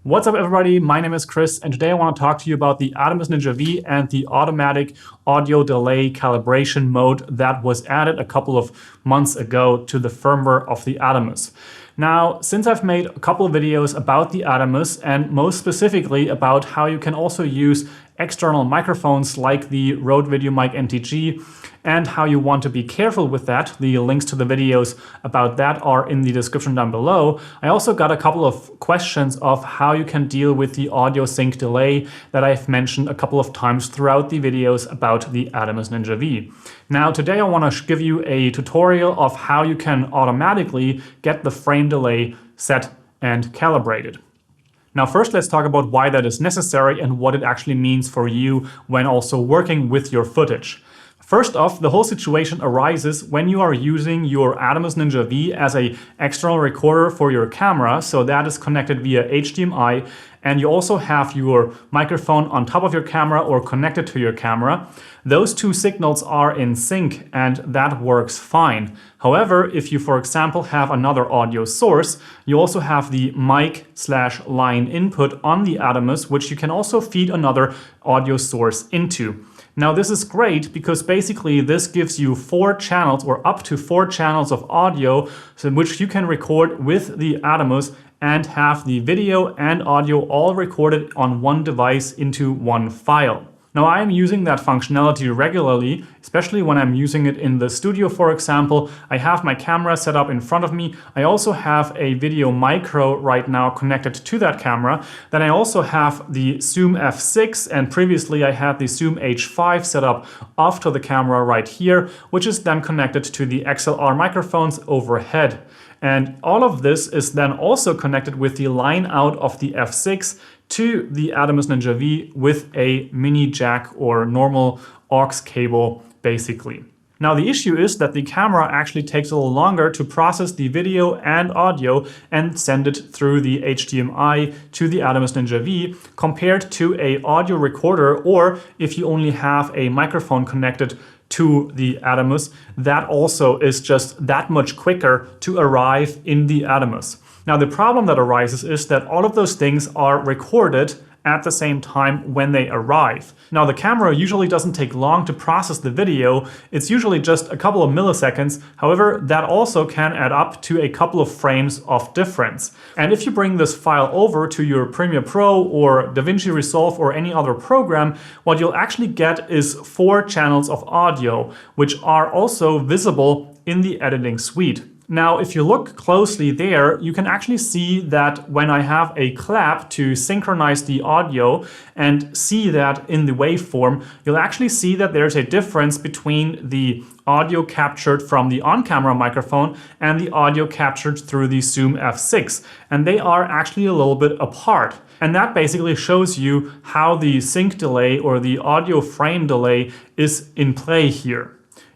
What's up everybody, my name is Chris and today I want to talk to you about the Atomos Ninja V and the automatic audio delay calibration mode that was added a couple of months ago to the firmware of the Atomos. Now, since I've made a couple of videos about the Atomos and most specifically about how you can also use external microphones like the Rode VideoMic NTG and how you want to be careful with that, the links to the videos about that are in the description down below. I also got a couple of questions of how you can deal with the audio sync delay that I've mentioned a couple of times throughout the videos about the Atomos Ninja V. Now today I want to give you a tutorial of how you can automatically get the frame delay set and calibrated. Now first let's talk about why that is necessary and what it actually means for you when also working with your footage. First off, the whole situation arises when you are using your Atomos Ninja V as an external recorder for your camera, so that is connected via HDMI, and you also have your microphone on top of your camera or connected to your camera. Those two signals are in sync and that works fine. However, if you, for example, have another audio source, you also have the mic/line input on the Atomos, which you can also feed another audio source into. Now this is great because basically this gives you 4 channels or up to 4 channels of audio which you can record with the Atomos and have the video and audio all recorded on one device into one file. Now I am using that functionality regularly, especially when I'm using it in the studio, for example. I have my camera set up in front of me. I also have a video micro right now connected to that camera. Then I also have the Zoom F6 and previously I had the Zoom H5 set up off to the camera right here, which is then connected to the XLR microphones overhead. And all of this is then also connected with the line out of the F6 to the Atomos Ninja V with a mini jack or normal aux cable basically. Now the issue is that the camera actually takes a little longer to process the video and audio and send it through the HDMI to the Atomos Ninja V compared to an audio recorder, or if you only have a microphone connected to the Atomos, that also is just that much quicker to arrive in the Atomos. Now the problem that arises is that all of those things are recorded at the same time when they arrive. Now the camera usually doesn't take long to process the video, it's usually just a couple of milliseconds, however that also can add up to a couple of frames of difference. And if you bring this file over to your Premiere Pro or DaVinci Resolve or any other program, what you'll actually get is 4 channels of audio, which are also visible in the editing suite. Now, if you look closely there, you can actually see that when I have a clap to synchronize the audio and see that in the waveform, you'll actually see that there's a difference between the audio captured from the on-camera microphone and the audio captured through the Zoom F6. And they are actually a little bit apart. And that basically shows you how the sync delay or the audio frame delay is in play here.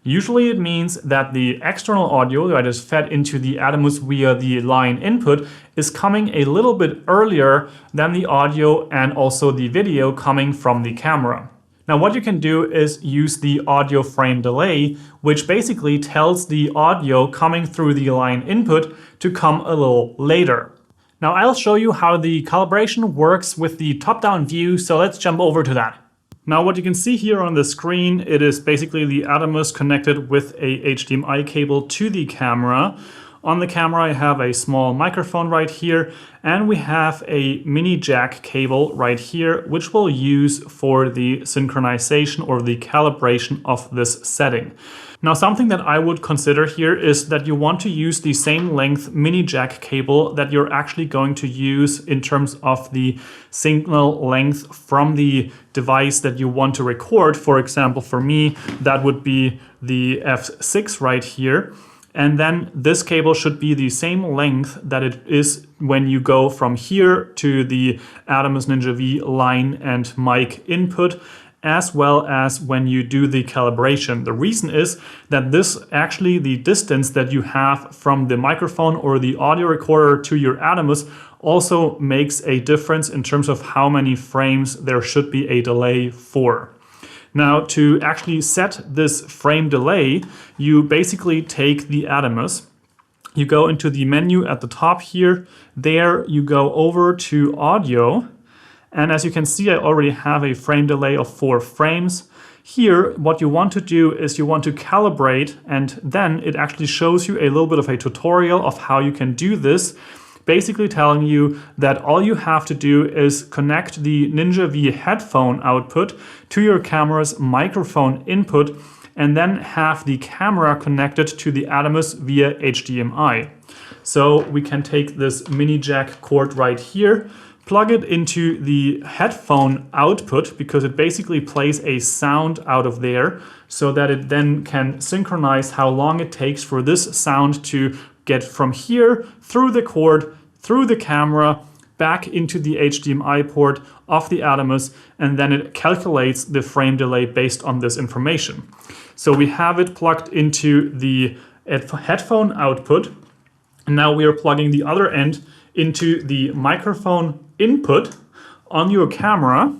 Usually it means that the external audio that is fed into the Atomos via the line input is coming a little bit earlier than the audio and also the video coming from the camera. Now what you can do is use the audio frame delay, which basically tells the audio coming through the line input to come a little later. Now I'll show you how the calibration works with the top-down view, so let's jump over to that. Now what you can see here on the screen, it is basically the Atomos connected with a HDMI cable to the camera. On the camera I have a small microphone right here and we have a mini jack cable right here which we'll use for the synchronization or the calibration of this setting. Now something that I would consider here is that you want to use the same length mini jack cable that you're actually going to use in terms of the signal length from the device that you want to record. For example, for me, that would be the F6 right here. And then this cable should be the same length that it is when you go from here to the Atomos Ninja V line and mic input, as well as when you do the calibration. The reason is that this actually, the distance that you have from the microphone or the audio recorder to your Atomos also makes a difference in terms of how many frames there should be a delay for. Now to actually set this frame delay, you basically take the Atomos, you go into the menu at the top here. There you go over to audio. And as you can see, I already have a frame delay of 4 frames. Here, what you want to do is you want to calibrate, and then it actually shows you a little bit of a tutorial of how you can do this. Basically telling you that all you have to do is connect the Ninja V headphone output to your camera's microphone input, and then have the camera connected to the Atomos via HDMI. So we can take this mini jack cord right here, plug it into the headphone output, because it basically plays a sound out of there, so that it then can synchronize how long it takes for this sound to get from here through the cord, through the camera, back into the HDMI port of the Atomos, and then it calculates the frame delay based on this information. So we have it plugged into the headphone output, and now we are plugging the other end into the microphone input on your camera.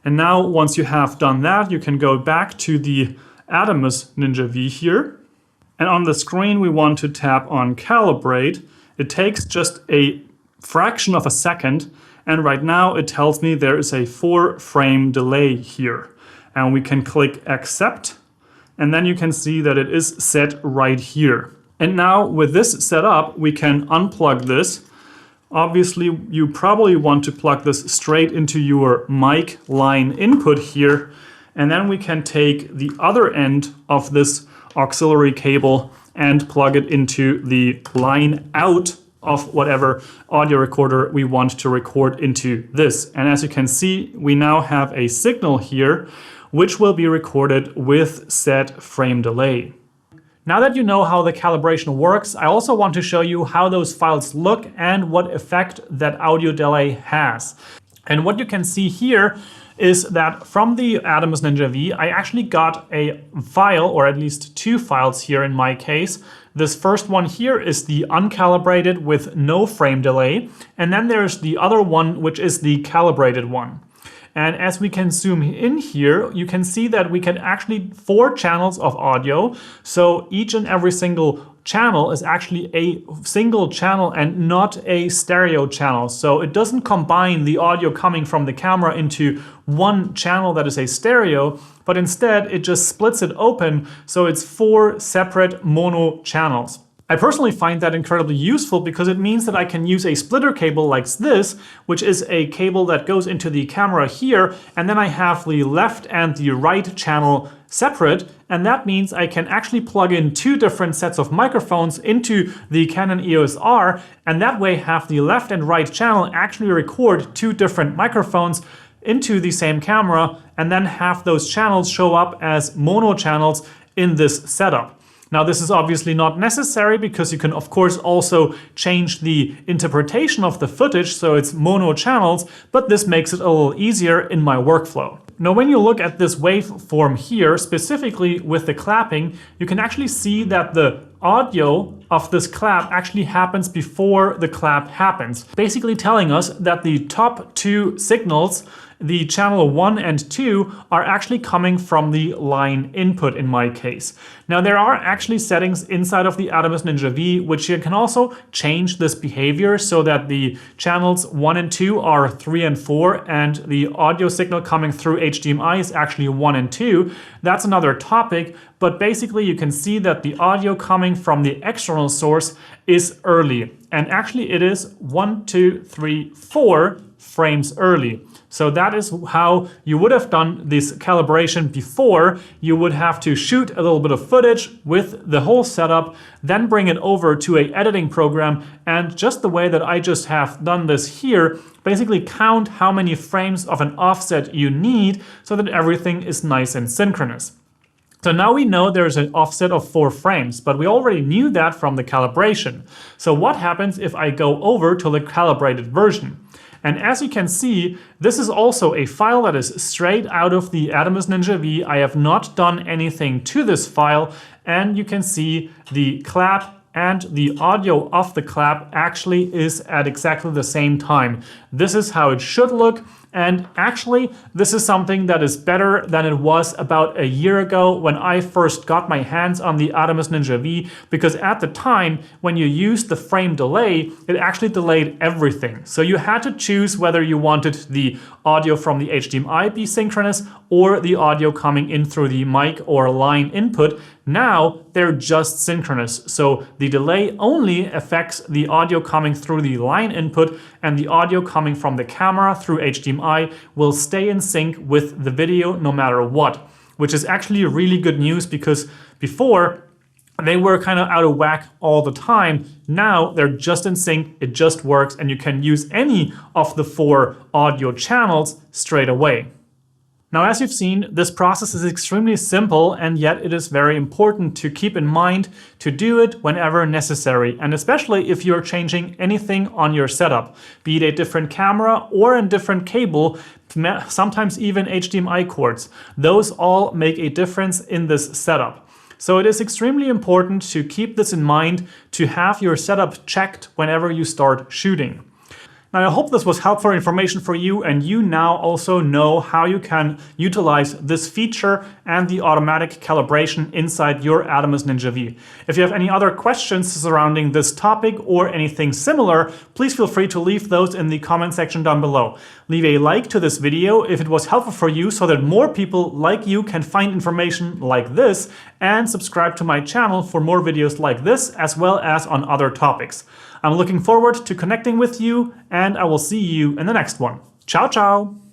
And now once you have done that, you can go back to the Atomos Ninja V here. And on the screen, we want to tap on Calibrate. It takes just a fraction of a second, and right now it tells me there is a 4 frame delay here. And we can click Accept, and then you can see that it is set right here. And now with this set up, we can unplug this. Obviously, you probably want to plug this straight into your mic line input here, and then we can take the other end of this auxiliary cable and plug it into the line out of whatever audio recorder we want to record into this. And as you can see, we now have a signal here, which will be recorded with set frame delay. Now that you know how the calibration works, I also want to show you how those files look and what effect that audio delay has. And what you can see here is that from the Atomos Ninja V, I actually got a file, or at least 2 files here in my case. This first one here is the uncalibrated with no frame delay, and then there's the other one, which is the calibrated one. And as we can zoom in here, you can see that we can actually 4 channels of audio. So each and every single channel is actually a single channel and not a stereo channel. So it doesn't combine the audio coming from the camera into one channel that is a stereo, but instead it just splits it open. So it's 4 separate mono channels. I personally find that incredibly useful because it means that I can use a splitter cable like this, which is a cable that goes into the camera here, and then I have the left and the right channel separate, and that means I can actually plug in 2 different sets of microphones into the Canon EOS R, and that way have the left and right channel actually record 2 different microphones into the same camera, and then have those channels show up as mono channels in this setup. Now, this is obviously not necessary because you can, of course, also change the interpretation of the footage so it's mono channels, but this makes it a little easier in my workflow. Now, when you look at this waveform here, specifically with the clapping, you can actually see that the audio of this clap actually happens before the clap happens, basically telling us that the top 2 signals, the channel 1 and 2, are actually coming from the line input in my case. Now, there are actually settings inside of the Atomos Ninja V which you can also change this behavior so that the channels 1 and 2 are 3 and 4 and the audio signal coming through HDMI is actually 1 and 2. That's another topic, but basically you can see that the audio coming from the external source is early. And actually it is 1, 2, 3, 4 frames early. So that is how you would have done this calibration before. You would have to shoot a little bit of footage with the whole setup, then bring it over to an editing program, and just the way that I just have done this here, basically count how many frames of an offset you need so that everything is nice and synchronous. So now we know there's an offset of 4 frames, but we already knew that from the calibration. So what happens if I go over to the calibrated version? And as you can see, this is also a file that is straight out of the Atomos Ninja V. I have not done anything to this file, and you can see the clap and the audio of the clap actually is at exactly the same time. This is how it should look, And actually, this is something that is better than it was about a year ago when I first got my hands on the Atomos Ninja V, because at the time, when you used the frame delay, it actually delayed everything. So you had to choose whether you wanted the audio from the HDMI be synchronous or the audio coming in through the mic or line input. Now they're just synchronous. So the delay only affects the audio coming through the line input, and the audio coming from the camera through HDMI will stay in sync with the video no matter what, which is actually really good news, because before they were kind of out of whack all the time. Now they're just in sync, it just works, and you can use any of the 4 audio channels straight away. Now, as you've seen, this process is extremely simple, and yet it is very important to keep in mind to do it whenever necessary, and especially if you're changing anything on your setup, be it a different camera or a different cable, sometimes even HDMI cords. Those all make a difference in this setup. So it is extremely important to keep this in mind, to have your setup checked whenever you start shooting. Now, I hope this was helpful information for you, and you now also know how you can utilize this feature and the automatic calibration inside your Atomos Ninja V. If you have any other questions surrounding this topic or anything similar, please feel free to leave those in the comment section down below. Leave a like to this video if it was helpful for you, so that more people like you can find information like this, and subscribe to my channel for more videos like this, as well as on other topics. I'm looking forward to connecting with you, and I will see you in the next one. Ciao, ciao!